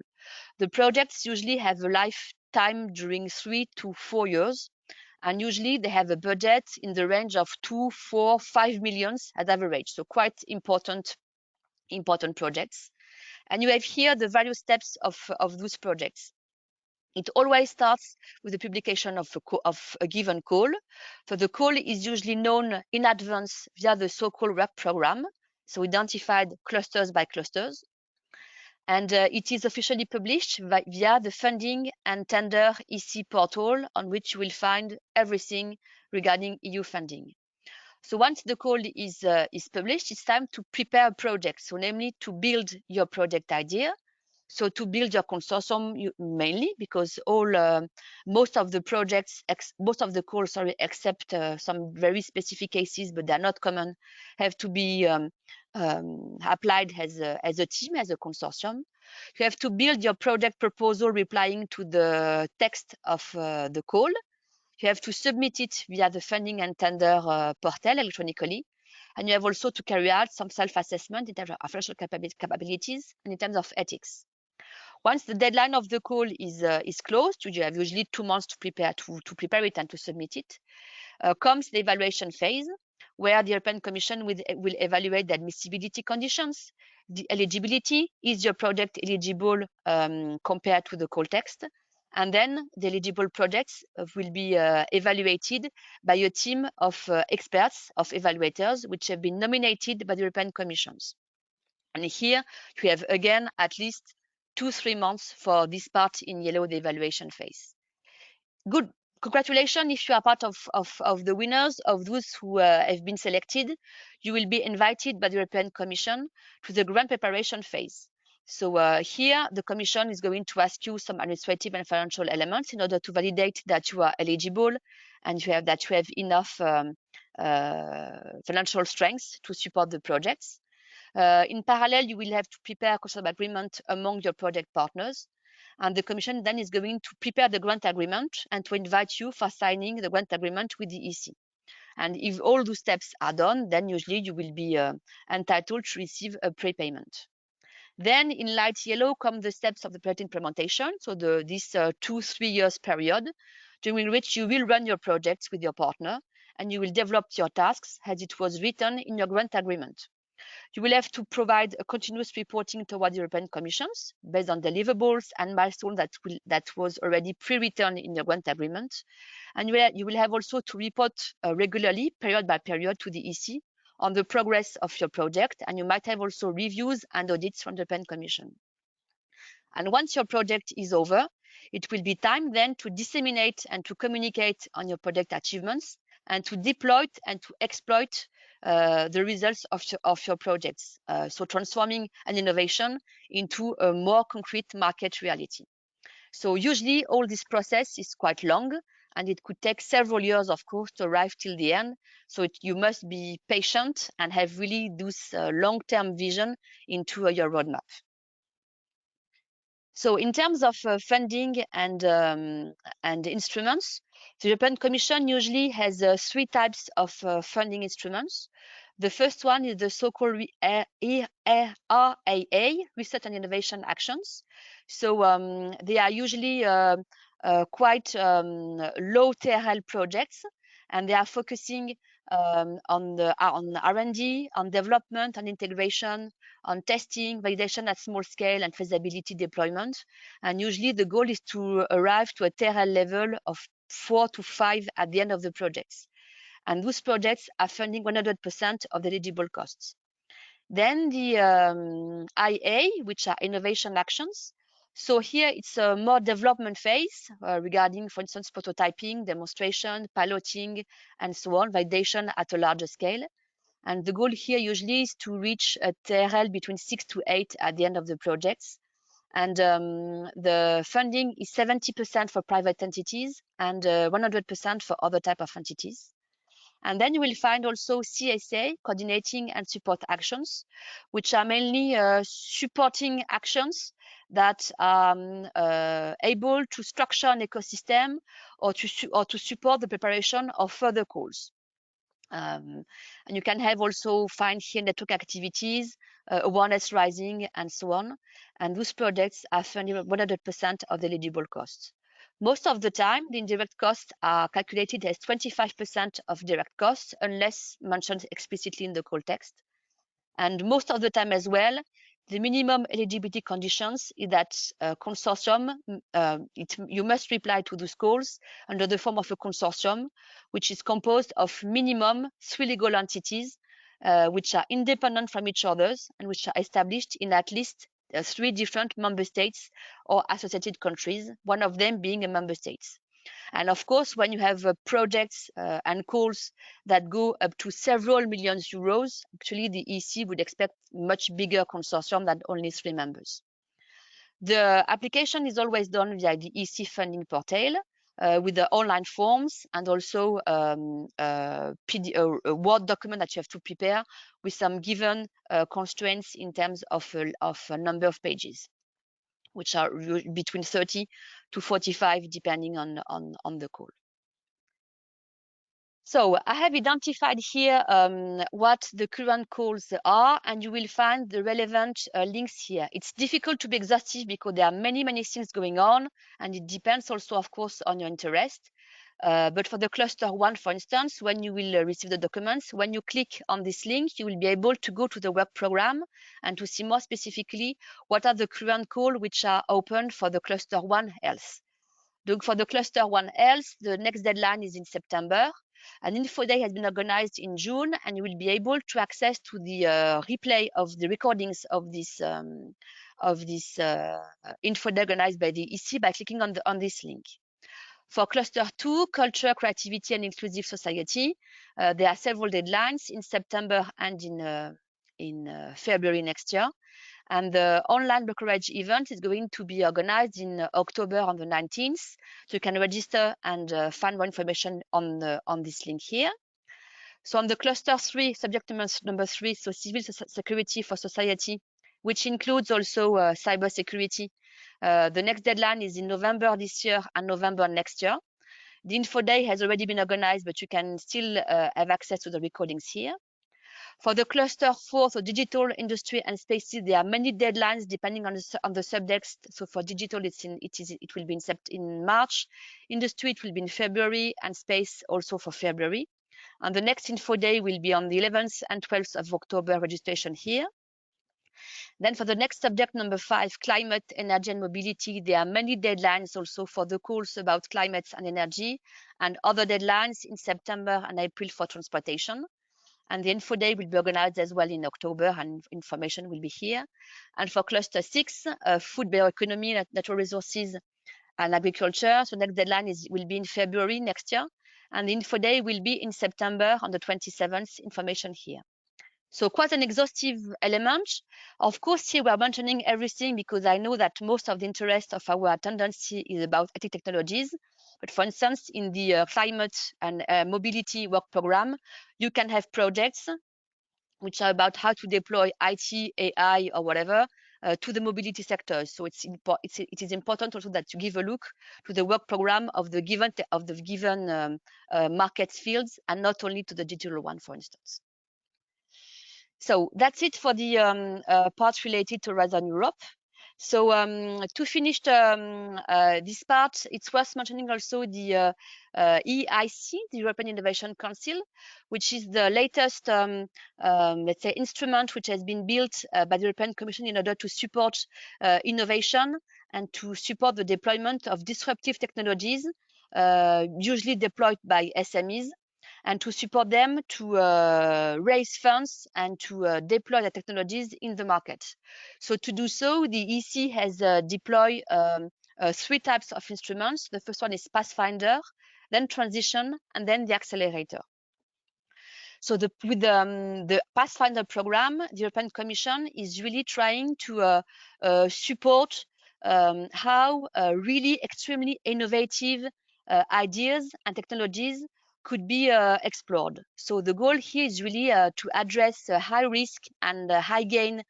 [SPEAKER 3] The projects usually have a lifetime during 3 to 4 years, and usually they have a budget in the range of 2, 4, 5 millions at average. So quite important projects. And you have here the various steps of those projects. It always starts with the publication of a given call. So the call is usually known in advance via the so-called work program, so identified clusters by clusters. And it is officially published via the funding and tender EC portal, on which you will find everything regarding EU funding. So once the call is published, it's time to prepare a project. So namely to build your project idea. So to build your consortium mainly, because most of the projects, most of the calls, except some very specific cases, but they're not common, have to be applied as a team, as a consortium. You have to build your project proposal replying to the text of the call. You have to submit it via the funding and tender portal electronically. And you have also to carry out some self-assessment in terms of financial capabilities and in terms of ethics. Once the deadline of the call is closed, you have usually 2 months to prepare it and to submit it. Comes the evaluation phase, where the European Commission will evaluate the admissibility conditions, the eligibility. Is your project eligible compared to the call text? And then the eligible projects will be evaluated by a team of experts, of evaluators, which have been nominated by the European Commissions. And here you have again at least 2-3 months for this part in yellow, the evaluation phase. Good. Congratulations if you are part of the winners, of those who have been selected. You will be invited by the European Commission to the grant preparation phase. So here the Commission is going to ask you some administrative and financial elements in order to validate that you are eligible and that you have enough financial strength to support the projects. In parallel, you will have to prepare a consortium agreement among your project partners. And the Commission then is going to prepare the grant agreement and to invite you for signing the grant agreement with the EC. And if all those steps are done, then usually you will be entitled to receive a prepayment. Then in light yellow come the steps of the project implementation. So this 2-3 years period, during which you will run your projects with your partner and you will develop your tasks as it was written in your grant agreement. You will have to provide a continuous reporting toward the European Commissions based on deliverables and milestones that was already pre-written in your grant agreement. And you will have also to report regularly, period by period, to the EC on the progress of your project. And you might have also reviews and audits from the European Commission. And once your project is over, it will be time then to disseminate and to communicate on your project achievements and to deploy and to exploit the results of your projects. So transforming an innovation into a more concrete market reality. So usually all this process is quite long and it could take several years, of course, to arrive till the end. So you must be patient and have really this long-term vision into your roadmap. So in terms of funding and instruments, the European Commission usually has 3 types of funding instruments. The first one is the so-called RAA, Research and Innovation Actions. So they are usually quite low TRL projects, and they are focusing on R&D, on development, on integration, on testing, validation at small scale, and feasibility deployment. And usually the goal is to arrive to a TRL level of 4 to 5 at the end of the projects. And those projects are funding 100% of the eligible costs. Then the IA, which are innovation actions. So here it's a more development phase regarding, for instance, prototyping, demonstration, piloting, and so on, validation at a larger scale. And the goal here usually is to reach a TRL between 6 to 8 at the end of the projects. And the funding is 70% for private entities and 100% for other type of entities. And then you will find also CSA, coordinating and support actions, which are mainly supporting actions that are able to structure an ecosystem or to support the preparation of further calls. And you can have also find here network activities, awareness rising, and so on. And those projects are funding 100% of the eligible costs. Most of the time, the indirect costs are calculated as 25% of direct costs, unless mentioned explicitly in the call text. And most of the time as well, the minimum eligibility conditions is that consortium, you must reply to those calls under the form of a consortium, which is composed of minimum 3 legal entities, which are independent from each other and which are established in at least 3 different member states or associated countries, one of them being a member state. And of course, when you have projects and calls that go up to several millions euros, actually the EC would expect much bigger consortium than only 3 members. The application is always done via the EC funding portal with the online forms and also a Word document that you have to prepare with some given constraints in terms of a number of pages, which are between 30 to 45, depending on the call. So I have identified here what the current calls are, and you will find the relevant links here. It's difficult to be exhaustive because there are many things going on, and it depends also, of course, on your interest. But for the cluster 1, for instance, when you will receive the documents, when you click on this link, you will be able to go to the work program and to see more specifically what are the current calls which are open for the cluster 1 health. For the cluster 1 health, the next deadline is in September. An info day has been organized in June, and you will be able to access to the replay of the recordings of this info day organized by the EC by clicking on this link. For cluster 2, culture, creativity, and inclusive society, there are several deadlines in September and in February next year. And the online brokerage event is going to be organized in October on the 19th. So you can register and find more information on this link here. So on the cluster 3, subject number 3, so civil security for society, which includes also cyber security. The next deadline is in November this year and November next year. The info day has already been organized, but you can still have access to the recordings here. For the cluster 4, so digital, industry, and spaces, there are many deadlines depending on the subjects. So for digital, it will be in March. Industry, it will be in February, and space also for February. And the next info day will be on the 11th and 12th of October registration here. Then for the next subject number 5, climate, energy, and mobility, there are many deadlines also for the calls about climate and energy, and other deadlines in September and April for transportation. And the info day will be organized as well in October, and information will be here. And for cluster 6, food, bioeconomy, natural resources, and agriculture, so next deadline will be in February next year. And the info day will be in September on the 27th, information here. So quite an exhaustive element. Of course, here we are mentioning everything because I know that most of the interest of our attendance is about IT technologies. But for instance, in the climate and mobility work program, you can have projects which are about how to deploy IT, AI, or whatever to the mobility sector. So it is important also that you give a look to the work program of the given market fields and not only to the digital one, for instance. So that's it for the part related to Horizon Europe. So to finish this part, it's worth mentioning also the EIC, the European Innovation Council, which is the latest, let's say, instrument which has been built by the European Commission in order to support innovation and to support the deployment of disruptive technologies usually deployed by SMEs, and to support them to raise funds and to deploy the technologies in the market. So to do so, the EC has deployed 3 types of instruments. The first one is Pathfinder, then Transition, and then the Accelerator. So with the Pathfinder program, the European Commission is really trying to support how really extremely innovative ideas and technologies could be explored. So the goal here is really to address high risk and high gain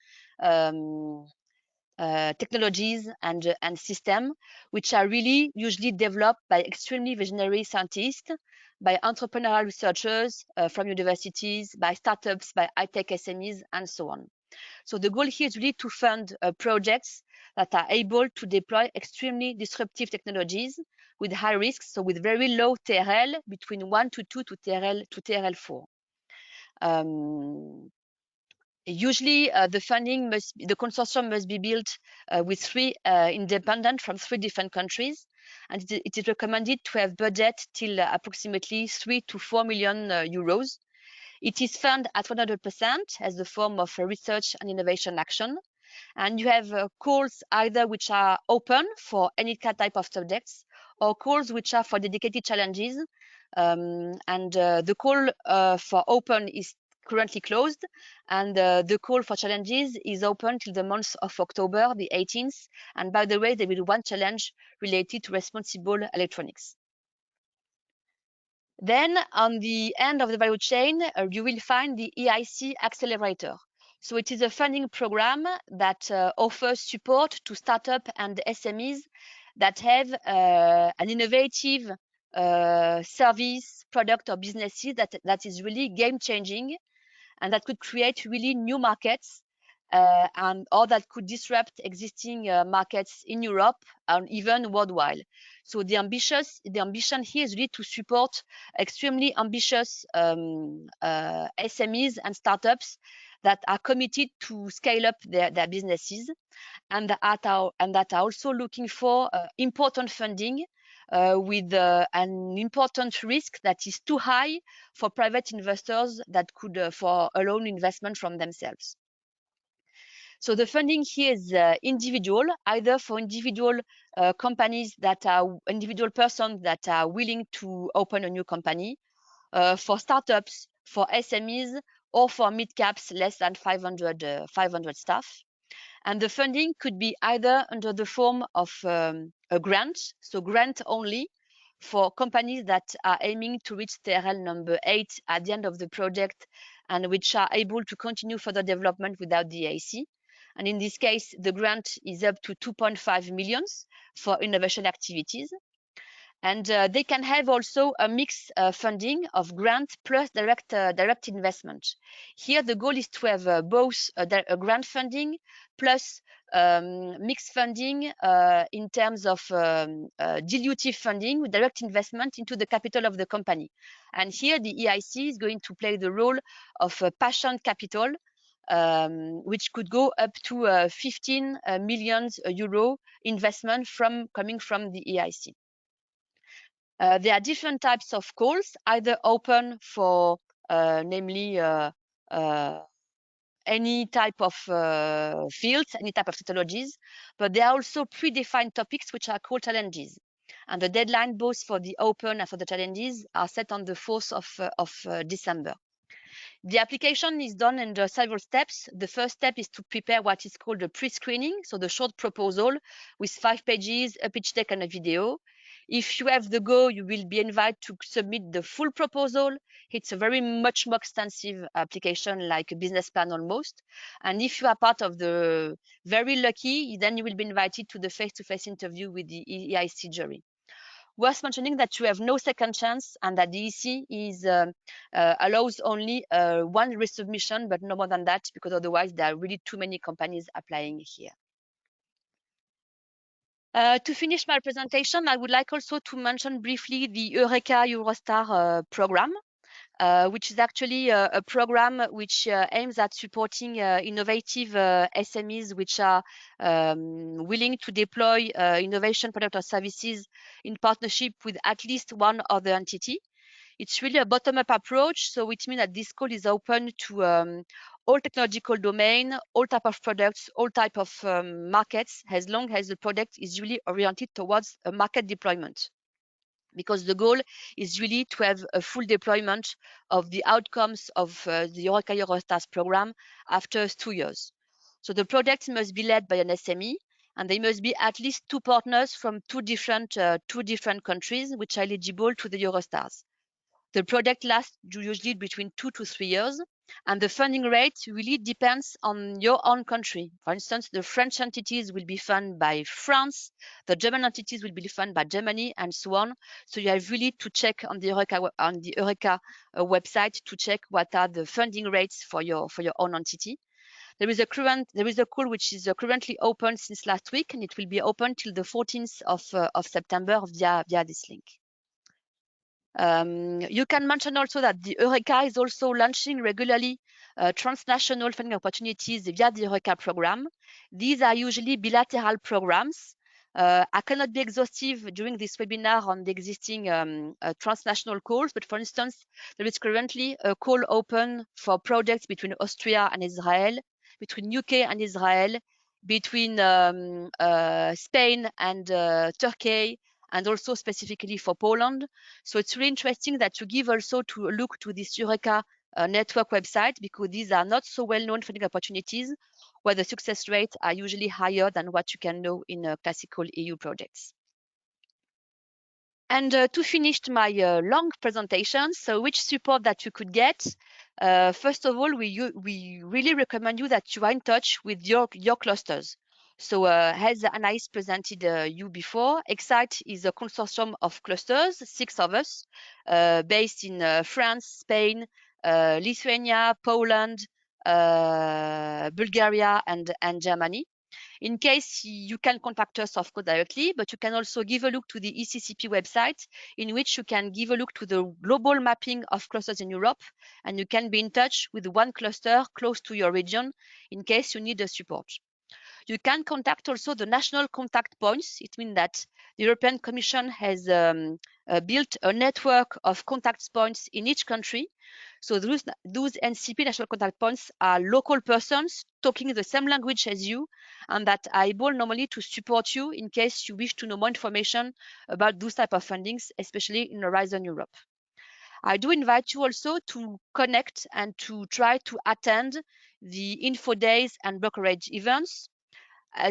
[SPEAKER 3] technologies and systems, which are really usually developed by extremely visionary scientists, by entrepreneurial researchers from universities, by startups, by high-tech SMEs, and so on. So the goal here is really to fund projects that are able to deploy extremely disruptive technologies with high risks, so with very low TRL, between 1 to 2 to TRL 4. Usually, the consortium must be built with 3 independent from 3 different countries, and it is recommended to have budget till approximately 3 to 4 million euros. It is funded at 100% as a form of research and innovation action, and you have calls either which are open for any type of subjects, or calls which are for dedicated challenges. The call for open is currently closed, and the call for challenges is open till the month of October, the 18th. And by the way, there will be one challenge related to responsible electronics. Then on the end of the value chain, you will find the EIC Accelerator. So it is a funding program that offers support to startups and SMEs that have an innovative service, product, or businesses that is really game-changing, and that could create really new markets, or that could disrupt existing markets in Europe and even worldwide. So the ambition here is really to support extremely ambitious SMEs and startups that are committed to scale up their businesses, and that are also looking for important funding with an important risk that is too high for private investors that could for a loan investment from themselves. So the funding here is individual, either for individual companies that are individual persons that are willing to open a new company, for startups, for SMEs, or for mid-caps less than 500 staff. And the funding could be either under the form of a grant, so grant only, for companies that are aiming to reach TRL number 8 at the end of the project, and which are able to continue further development without the EIC. And in this case, the grant is up to 2.5 million for innovation activities. And they can have also a mixed funding of grant plus direct investment. Here, the goal is to have both a grant funding plus mixed funding in terms of dilutive funding with direct investment into the capital of the company. And here, the EIC is going to play the role of patient capital, which could go up to 15 million euro investment coming from the EIC. There are different types of calls, either open for namely any type of fields, any type of technologies, but there are also predefined topics which are called challenges. And the deadline both for the open and for the challenges are set on the 4th of December. The application is done under several steps. The first step is to prepare what is called a pre-screening, so the short proposal with 5 pages, a pitch deck, and a video. If you have the go, you will be invited to submit the full proposal. It's a very much more extensive application, like a business plan almost. And if you are part of the very lucky, then you will be invited to the face-to-face interview with the EIC jury. Worth mentioning that you have no second chance, and that the EC allows only one resubmission, but no more than that, because otherwise there are really too many companies applying here. To finish my presentation, I would like also to mention briefly the Eureka Eurostar program. which is actually a program which aims at supporting innovative SMEs which are willing to deploy innovation product or services in partnership with at least one other entity. It's really a bottom-up approach, so it means that this call is open to all technological domain, all type of products, all type of markets, as long as the product is really oriented towards a market deployment. Because the goal is really to have a full deployment of the outcomes of the Eureka Eurostars program after 2 years. So the project must be led by an SME, and they must be at least 2 partners from two different countries which are eligible to the Eurostars. The project lasts usually between 2 to 3 years, and the funding rate really depends on your own country. For instance, the French entities will be funded by France, the German entities will be funded by Germany, and so on. So you have really to check on the Eureka website to check what are the funding rates for your own entity. There is a call which is currently open since last week, and it will be open till the 14th of September via this link. You can mention also that the Eureka is also launching regularly transnational funding opportunities via the Eureka program. These are usually bilateral programs. I cannot be exhaustive during this webinar on the existing transnational calls, but for instance, there is currently a call open for projects between Austria and Israel, between UK and Israel, between Spain and Turkey, and also specifically for Poland. So it's really interesting that you give also to look to this Eureka network website, because these are not so well-known funding opportunities where the success rates are usually higher than what you can know in classical EU projects. And to finish my long presentation, so which support that you could get? First of all, we really recommend you that you are in touch with your clusters. So as Anaïs presented you before, Excite is a consortium of clusters, 6 of us, based in France, Spain, Lithuania, Poland, Bulgaria, and Germany. In case you can contact us, of course, directly, but you can also give a look to the ECCP website, in which you can give a look to the global mapping of clusters in Europe, and you can be in touch with one cluster close to your region in case you need the support. You can contact also the national contact points. It means that the European Commission has built a network of contact points in each country. So those NCP national contact points are local persons talking the same language as you, and that are able normally to support you in case you wish to know more information about those type of fundings, especially in Horizon Europe. I do invite you also to connect and to try to attend the info days and brokerage events.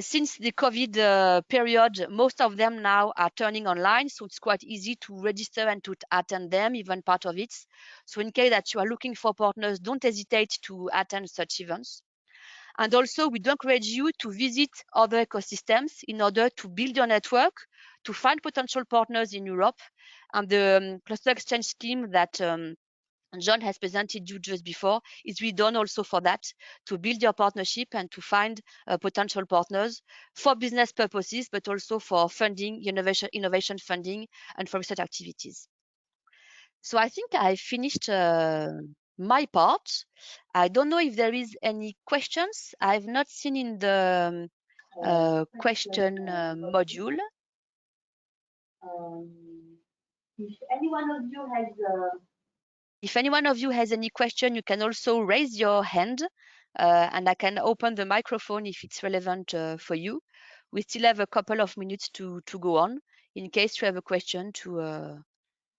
[SPEAKER 3] Since the COVID period, most of them now are turning online, so it's quite easy to register and to attend them, even part of it. So in case that you are looking for partners, don't hesitate to attend such events. And also, we do encourage you to visit other ecosystems in order to build your network, to find potential partners in Europe. And the cluster exchange scheme that John has presented you just before is really done also for that, to build your partnership and to find potential partners for business purposes, but also for funding, innovation funding, and for research activities. So I think I finished my part. I don't know if there is any questions. I've not seen in the question module. If any one of you has any question, you can also raise your hand and I can open the microphone if it's relevant for you. We still have a couple of minutes to go on in case you have a question to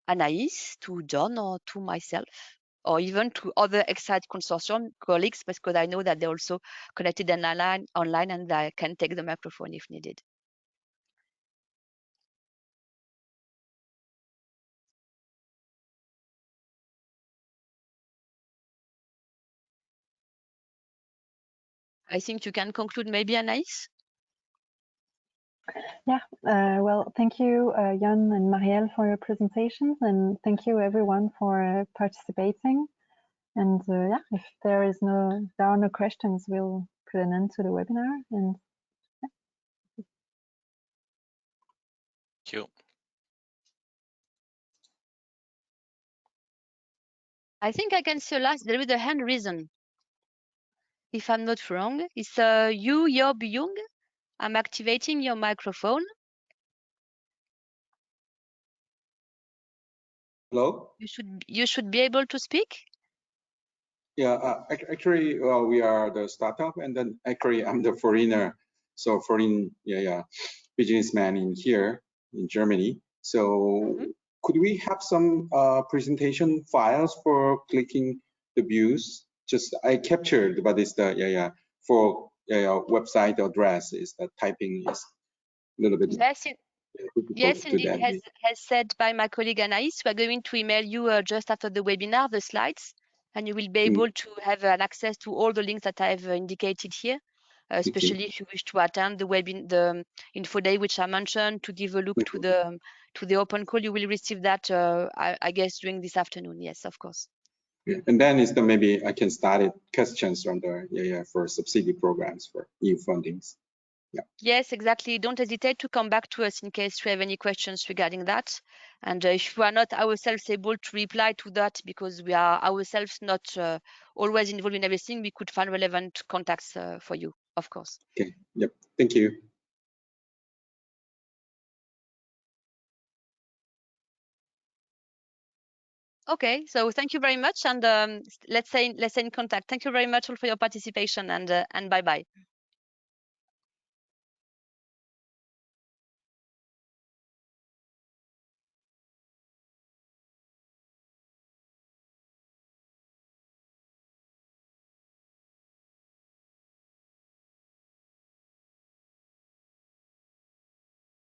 [SPEAKER 3] Anaïs, to John, or to myself, or even to other Excite Consortium colleagues, because I know that they're also connected online and I can take the microphone if needed. I think you can conclude maybe, Anaïs?
[SPEAKER 1] Yeah, well, thank you, Jan and Marielle, for your presentations, and thank you everyone for participating. And yeah, if there are no questions, we'll put an end to the webinar. And yeah.
[SPEAKER 4] Thank you.
[SPEAKER 3] I think I can see a last. There is a hand risen. If I'm not wrong, it's Yu Yob Jung. I'm activating your microphone.
[SPEAKER 4] Hello?
[SPEAKER 3] You should be able to speak.
[SPEAKER 4] Yeah, actually, we are the startup, and then actually I'm the foreigner. So foreign, businessman in here in Germany. So could we have some presentation files for clicking the views? Just I captured, but it's the for website address is the typing is a little bit
[SPEAKER 3] Yes, yes,
[SPEAKER 4] difficult to
[SPEAKER 3] indeed.
[SPEAKER 4] navigate.
[SPEAKER 3] As said by my colleague Anaïs, we are going to email you just after the webinar the slides, and you will be able to have an access to all the links that I've indicated here, especially if you wish to attend the info day which I mentioned, to give a look to the open call. You will receive that, I guess, during this afternoon. Yes, of course.
[SPEAKER 4] Yeah. And then is the maybe I can start it questions from the for subsidy programs for EU fundings. Yeah.
[SPEAKER 3] Yes, exactly. Don't hesitate to come back to us in case you have any questions regarding that. And if we are not ourselves able to reply to that because we are ourselves not always involved in everything, we could find relevant contacts for you, of course.
[SPEAKER 4] Okay. Yep. Thank you.
[SPEAKER 3] Okay, so thank you very much, and let's stay in contact. Thank you very much all for your participation, and bye bye.